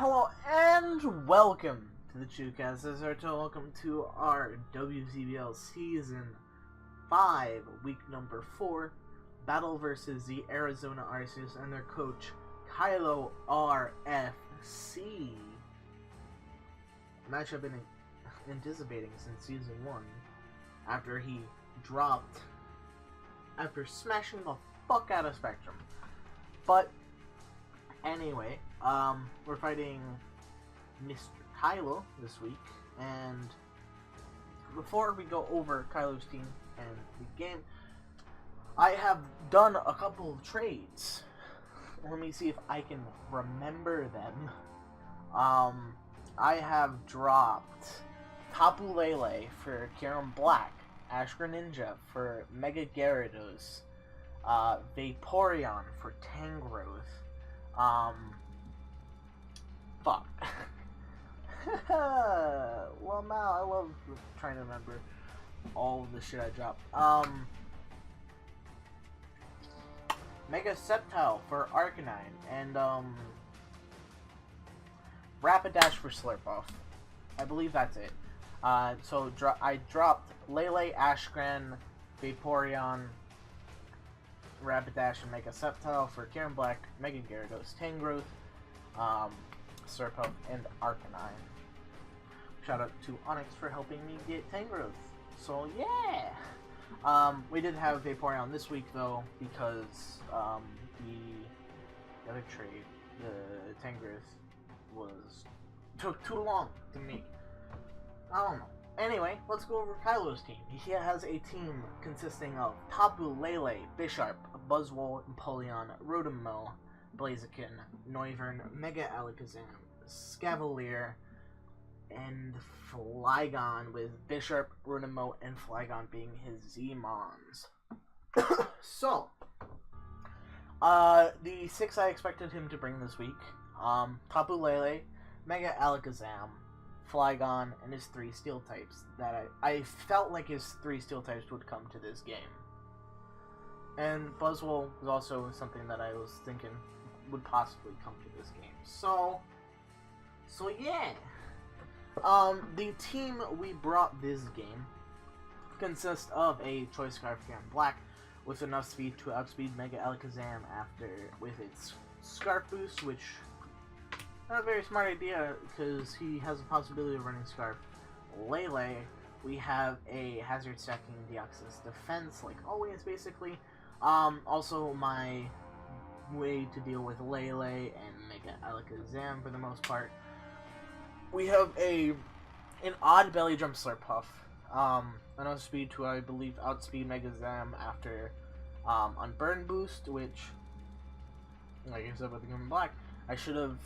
Hello and welcome to the Chucast. This is Hartou. Welcome to our WCBL Season 5, Week number 4, battle versus the Arizona Arceus and their coach, Kylo RFC. A match I've been anticipating since Season 1, after smashing the fuck out of Spectrum. But anyway, we're fighting Mr. Kylo this week, and before we go over Kylo's team and the game, I have done a couple of trades. Let me see if I can remember them. I have dropped Te-LELE for Karen Black, Ash Greninja for Mega Gyarados, Vaporeon for Tangrowth, fuck. Well, now I love trying to remember all of the shit I dropped. Mega Sceptile for Arcanine, and, Rapidash for Slurpuff. I believe that's it. So I dropped Lele, Ashgren, Vaporeon, Rapidash, and Mega Sceptile for Karen Black, Mega Gyarados, Tangrowth, Slurpuff, and Arcanine. Shout out to Onyx for helping me get Tangrowth. So yeah! We did have Vaporeon this week though, because the other trade, the Tangrowth, took too long to make. I don't know. Anyway, let's go over Kylo's team. He has a team consisting of Tapu Lele, Bisharp, Buzzwole, Empoleon, Rotom, Blaziken, Noivern, Mega Alakazam, Scavalier, and Flygon, with Bisharp, Rotom, and Flygon being his Z-Mons. So, the 6 I expected him to bring this week, Tapu Lele, Mega Alakazam, Flygon, and his 3 Steel types. That I felt like his 3 Steel types would come to this game. And Buzzwole was also something that I was thinking would possibly come to this game. So yeah. The team we brought this game consists of a Choice Scarf Karen Black with enough speed to outspeed Mega Alakazam with its Scarf Boost, which not a very smart idea because he has a possibility of running Scarf. Lele, we have a Hazard Stacking Deoxys Defense, like always, basically. Also, my way to deal with Lele and Mega Alakazam for the most part. We have an odd Belly Drum Slurpuff. Enough speed to, I believe, outspeed Mega Zam after Unburn Boost, which, like I said with the Karen Black, I should have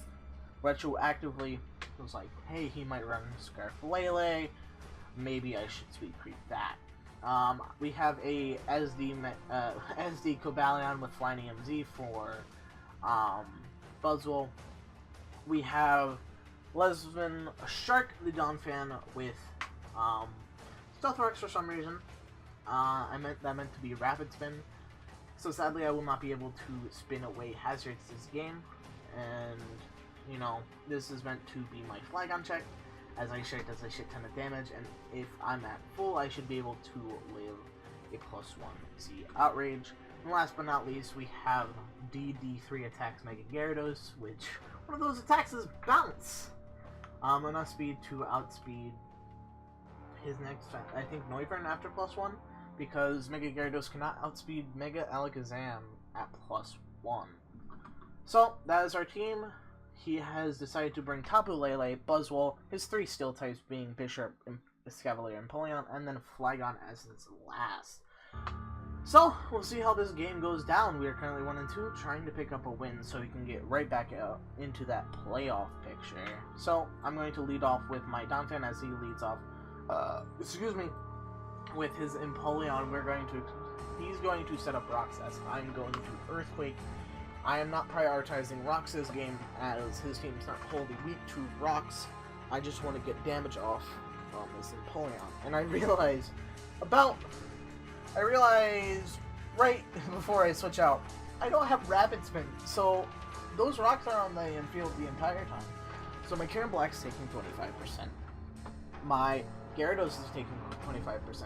retroactively was like, hey, he might run Scarf Lele, maybe I should speed creep that. We have a SD Cobalion with Flying EMZ for Buzzwole. We have Lesvin Shark the Donphan with Stealth Rocks for some reason. That meant to be Rapid Spin. So sadly I will not be able to spin away hazards this game, and you know, this is meant to be my Flygon check, as I Shark does a shit ton of damage, and if I'm at full, I should be able to live a +1 Z Outrage. And last but not least, we have DD3 attacks Mega Gyarados, which one of those attacks is Bounce. Enough speed to outspeed his next, I think, Noivern after +1, because Mega Gyarados cannot outspeed Mega Alakazam at +1. So, that is our team. He has decided to bring Tapu Lele, Buzzwole, his 3 Steel types being Bisharp, Scavalier, and Empoleon, and then Flygon as his last. So, we'll see how this game goes down. We are currently 1-2, trying to pick up a win so we can get right back out into that playoff picture. So, I'm going to lead off with my Donphan as he leads off, with his Empoleon. He's going to set up Rocks as I'm going to Earthquake. I am not prioritizing Rocks this game, as his team is not wholly weak to Rocks. I just want to get damage off this Empoleon. And I realize right before I switch out, I don't have Rapid Spin, so those rocks are on the infield the entire time. So my Karen Black's taking 25%. My Gyarados is taking 25%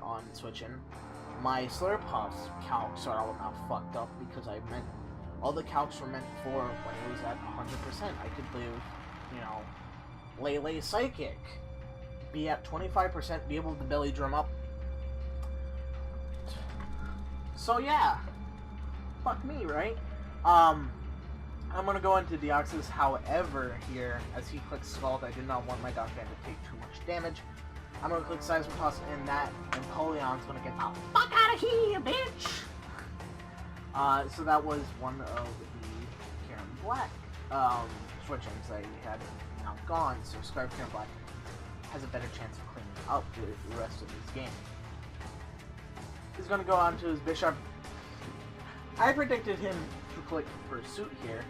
on switching. My Slurpuff's calcs are all now fucked up because I meant all the calcs were meant for when it was at 100%. I could live, you know, Lele Psychic, be at 25%, be able to belly drum up. So yeah, fuck me, right? I'm gonna go into Deoxys, however, here, as he clicks Scald, I did not want my Dark Band to take too much damage. I'm gonna click Seismitoss, and that Empoleon's gonna get the fuck out of here, bitch! So that was one of the Karen Black, switch-ins that he had now gone, so Scarf Karen Black has a better chance of cleaning up the rest of his game. He's gonna go on to his Bishop. I predicted him to click Pursuit here,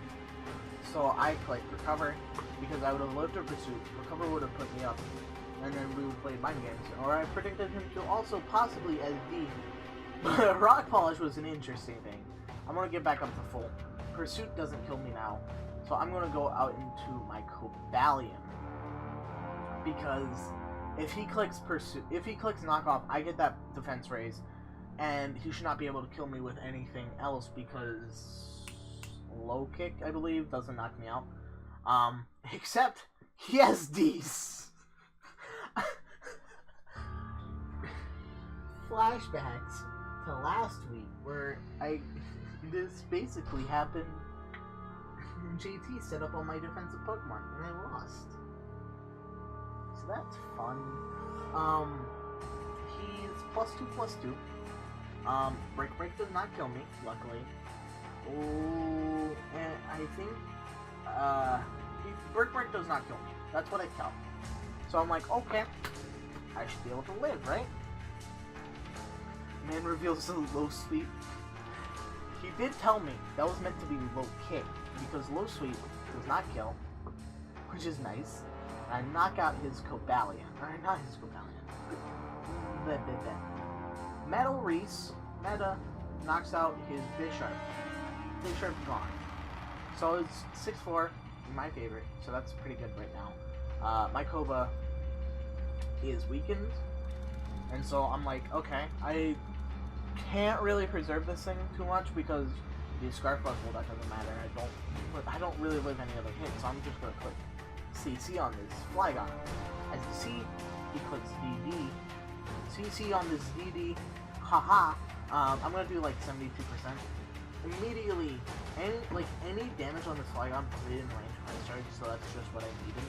so I clicked Recover, because I would have lived to Pursuit, Recover would have put me up, and then we would play Mind Games. Or I predicted him to also possibly SD, but Rock Polish was an interesting thing. I'm going to get back up to full. Pursuit doesn't kill me now, so I'm going to go out into my Cobalion, because if he clicks Pursuit, if he clicks Knockoff, I get that defense raise, and he should not be able to kill me with anything else, because Low Kick, I believe, doesn't knock me out. Except he has these. Flashbacks to last week, where this basically happened. JT set up all my defensive Pokemon, and I lost. So that's fun. He's +2/+2. Break does not kill me, luckily. Oh, and I think, Break does not kill me. That's what I count. So I'm like, okay, I should be able to live, right? Man reveals a low sweep. He did tell me that was meant to be low kick, because low sweep does not kill, which is nice. I knock out his Cobalion, or not his Cobalion. Metal Reese, Meta, knocks out his Bisharp. Bisharp gone. So it's 6-4, my favorite, so that's pretty good right now. My Koba is weakened, and so I'm like, okay, I can't really preserve this thing too much because the Scarf Buzzle, that doesn't matter. I don't really live any other hit, so I'm just gonna click CC on this Flygon. As you see, he clicks DD. CC on this DD. Haha. I'm gonna do like 72%. Immediately, any damage on this Flygon put it in range of my charge, so that's just what I needed.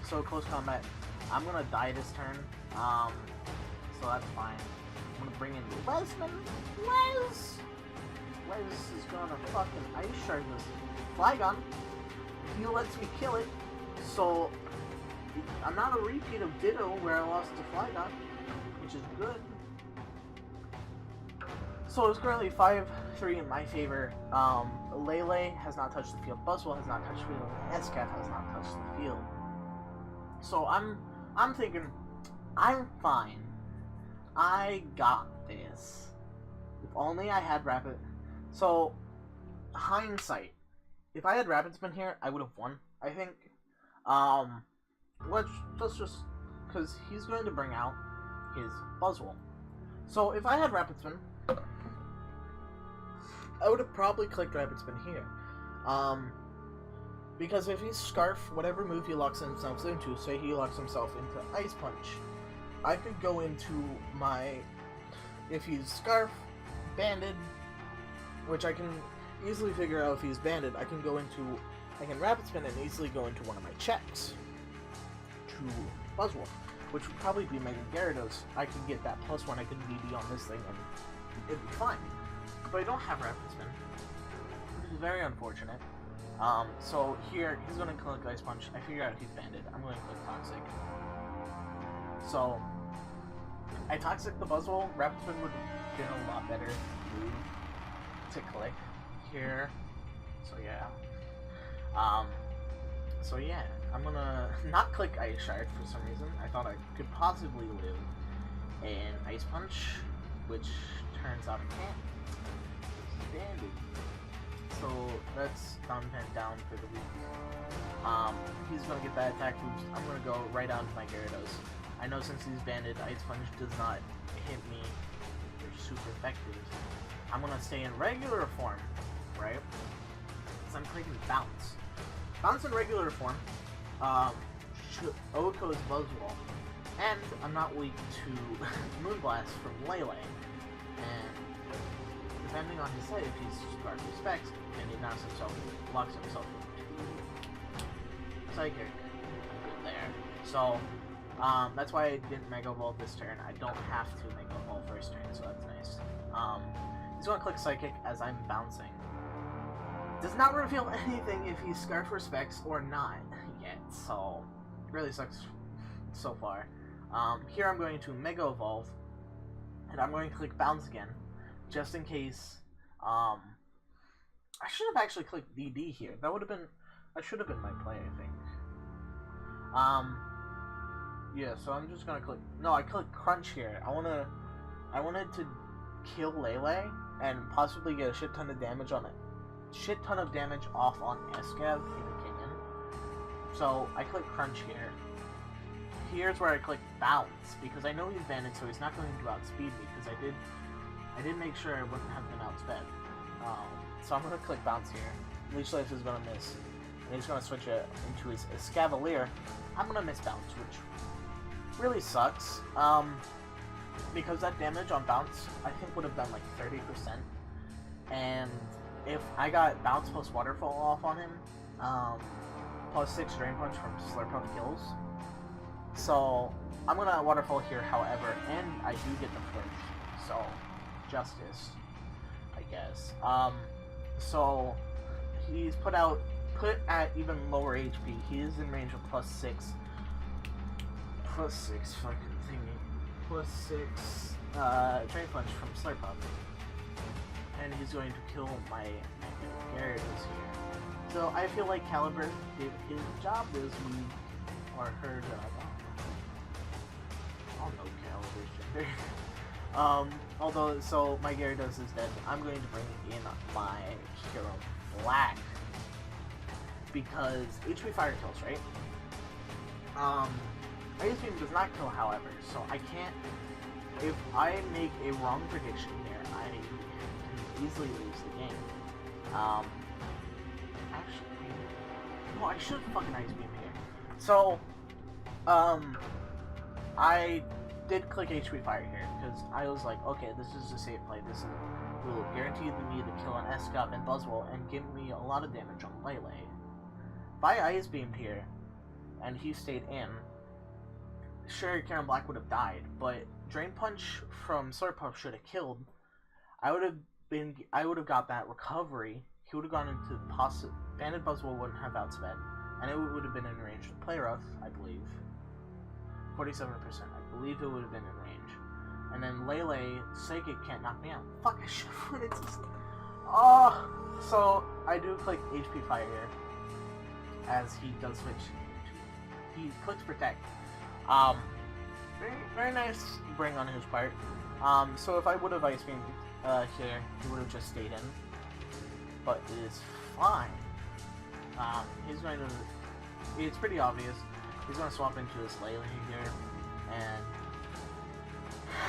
So close combat, I'm gonna die this turn. So that's fine. I'm gonna bring in Lesman. Les is gonna fucking Ice Shard this Flygon. He lets me kill it. So I'm not a repeat of Ditto where I lost to Flygon, which is good. So it's currently 5-3 in my favor. Lele has not touched the field. Buzzwole has not touched the field. Escaf has not touched the field. So I'm thinking, I'm fine. I got this. If only I had Rapid. So, hindsight. If I had Rapid Spin here, I would have won, I think. Let's just, because he's going to bring out his Buzzwole. So, if I had Rapid Spin, I would have probably clicked Rapid Spin here. Because if he's Scarf, whatever move he locks himself into, say he locks himself into Ice Punch, I could go into my, if he's Scarf, Banded, which I can easily figure out if he's Banded, I can Rapid Spin and easily go into one of my checks to Buzzwole, which would probably be Mega Gyarados. I could get that +1, I could DD on this thing, and it'd be fine. But I don't have Rapid Spin, which is very unfortunate. So here, he's going to click Ice Punch. I figure out he's Banded. I'm going to click Toxic. So, I Toxic the Buzzwole. Rapid Spin would have been a lot better move to click here. So yeah. I'm going to not click Ice Shard for some reason. I thought I could possibly live an Ice Punch, which turns out I can't. It's Banded. So that's Fountain down for the week. He's gonna get that attack boost. I'm gonna go right on to my Gyarados. I know since he's banded, Ice Punch does not hit me. They're super effective. I'm gonna stay in regular form, right? So I'm clicking Bounce. Bounce in regular form. Oko's Buzzwole. And I'm not weak to Moonblast from Lele. And depending on his side, if he's Spark Respects, and he locks himself into Psychic, I'm good there. So, that's why I didn't Mega Evolve this turn. I don't have to Mega Evolve first turn, so that's nice. He's gonna click Psychic as I'm bouncing. Does not reveal anything if he's Scarf Respects or not yet, so it really sucks so far. Here I'm going to Mega Evolve, and I'm going to click Bounce again, just in case. I should have actually clicked DD here. That would have been, that should have been my play, I think. Yeah, so I'm just gonna click, no, I clicked Crunch here. I wanted to kill Lele and possibly get a shit ton of damage on it. Shit ton of damage off on Escav if it came in. So I click Crunch here. Here's where I click Bounce because I know he's banded, so he's not going to outspeed me because I did make sure I wouldn't have been outsped. So I'm gonna click Bounce here. Leech Life is gonna miss, and he's gonna switch it into his Escavalier. I'm gonna miss Bounce, which really sucks. Because that damage on Bounce I think would have done like 30%, and if I got Bounce plus Waterfall off on him, plus 6 Drain Punch from Slurpuff kills. So I'm gonna Waterfall here, however, and I do get the flinch. So justice, I guess. So he's put at even lower HP. He is in range of plus 6 fucking thingy. Plus 6 Drain Punch from Slurpuff. And he's going to kill my Gyarados here. So I feel like Caliber did his job this week, or her job. I don't know Caliber's gender. Although, so my Gyarados is dead. I'm going to bring in my Hero Black because HP Fire kills, right? Ice Beam does not kill, however, so I can't. If I make a wrong prediction here, I can easily lose the game. Actually, no, I should fucking Ice Beam here. So, I did click HP Fire here because I was like, okay, this is a safe play. This will guarantee me to kill an Escop and Buzzwole and give me a lot of damage on Lele. If I Ice Beamed here and he stayed in, sure, Karen Black would have died, but Drain Punch from Slurpuff should have killed. I would have got that recovery. He would have gone into Banded Buzzwole wouldn't have outsped, and it would have been in range to Play Rough, I believe. 47%, I believe it would have been in range. And then Lele, Psychic can't knock me out. Fuck, I should have went into... Oh! So, I do click HP Fire here, as he does switch. He clicks Protect. Very, very nice bring on his part. So if I would have Ice Beamed here, he would have just stayed in. But it is fine. He's going to... It's pretty obvious. He's going to swap into his Lele here. And...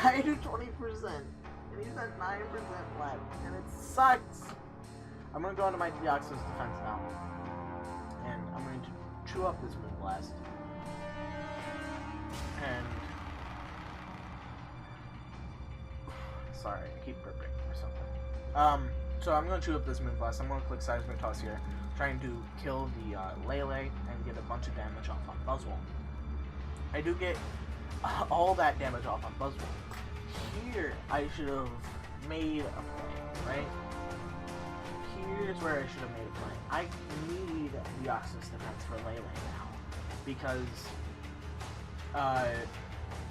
I do 20%. And he's at 9% left. And it sucks! I'm going to go into my Deoxys defense now. And I'm going to chew up this Moonblast. And... Sorry, I keep burping or something. So I'm going to chew up this Moonblast. I'm going to click Seismic Toss here, trying to kill the Lele and get a bunch of damage off on Buzzwole. I do get all that damage off on Buzzwole. Here, I should have made a play, right? Here's where I should have made a play. I need the Deoxys defense for Lele now, because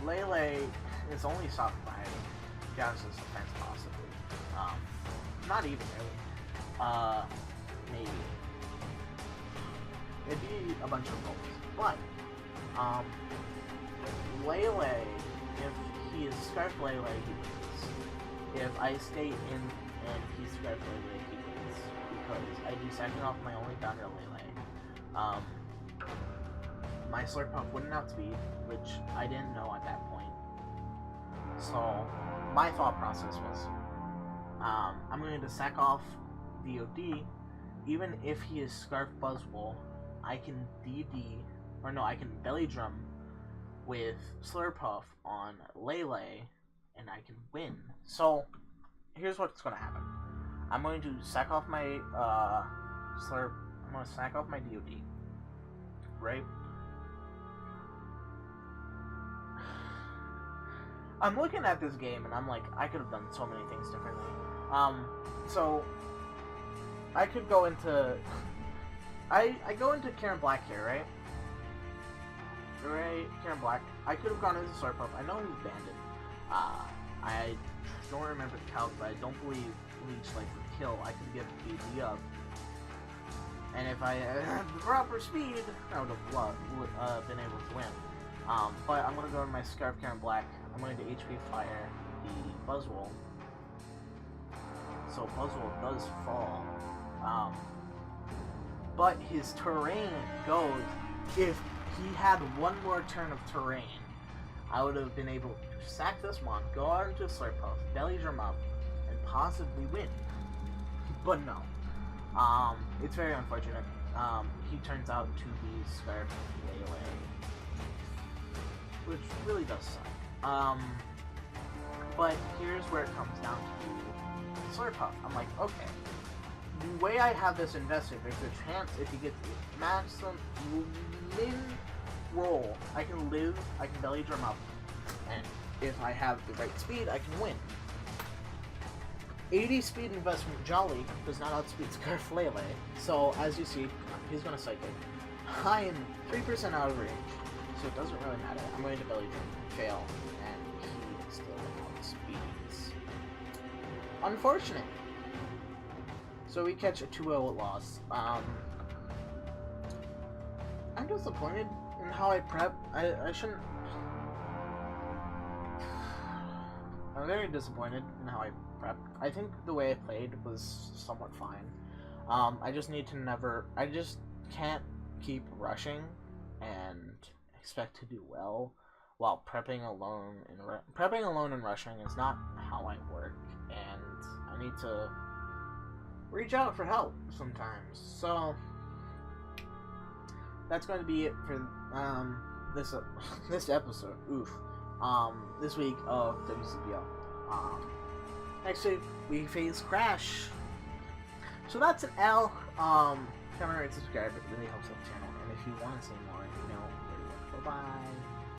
Lele is only stopped by Deoxys defense, possibly. Not even really. Maybe. It'd be a bunch of rolls. But, Lele, if he is Scarf Lele, he wins. If I stay in and he Scarf Lele, he wins. because I'd be sacking off my only founder, Te-LELE. My Slurpuff wouldn't outspeed, which I didn't know at that point. So, my thought process was, I'm going to sack off DOD. Even if he is Scarf Buzzwole, I can I can Belly Drum with Slurpuff on Te-LELE, and I can win. So, here's what's going to happen. I'm going to sack off my I'm going to sack off my DOD, right? I'm looking at this game and I'm like, I could have done so many things differently. So I could go into I go into Karen Black here, right? Right, Karen Black. I could have gone into Slurpuff. I know he's banded. I don't remember the calc, but I don't believe Leech like would kill. I could get BB up. And if I had the proper speed, I would have been able to win. But I'm gonna go to my Scarf Karen Black. I'm going to HP Fire the Buzzwole. So Buzzwole does fall. But his terrain goes, if he had one more turn of terrain, I would have been able to sack this one, go out into Slurpuff, Belly Drum up, and possibly win. But no. It's very unfortunate. He turns out to be Scarf Te-LELE, which really does suck. But here's where it comes down to Slurpuff. I'm like, okay, the way I have this invested, there's a chance if he gets the maximum min roll, I can live, I can Belly Drum up, and if I have the right speed, I can win. 80 speed investment Jolly does not outspeed Scarf Te-LELE, so as you see, he's gonna Psychic. I am 3% out of range, so it doesn't really matter. I'm going to Belly Drum, fail, and he still outspeeds. Unfortunate. So we catch a 2-0 loss. I'm disappointed in how I prep. I shouldn't. I'm very disappointed in how I prepped. I think the way I played was somewhat fine. I just need to I just can't keep rushing and expect to do well while prepping alone and rushing is not how I work, and I need to reach out for help sometimes. So that's going to be it for this episode. This week of WCBL. Next week we face Crash. So that's an L. Comment, rate, subscribe. It really helps out the channel. And if you want to see more, you know where to look. Bye bye.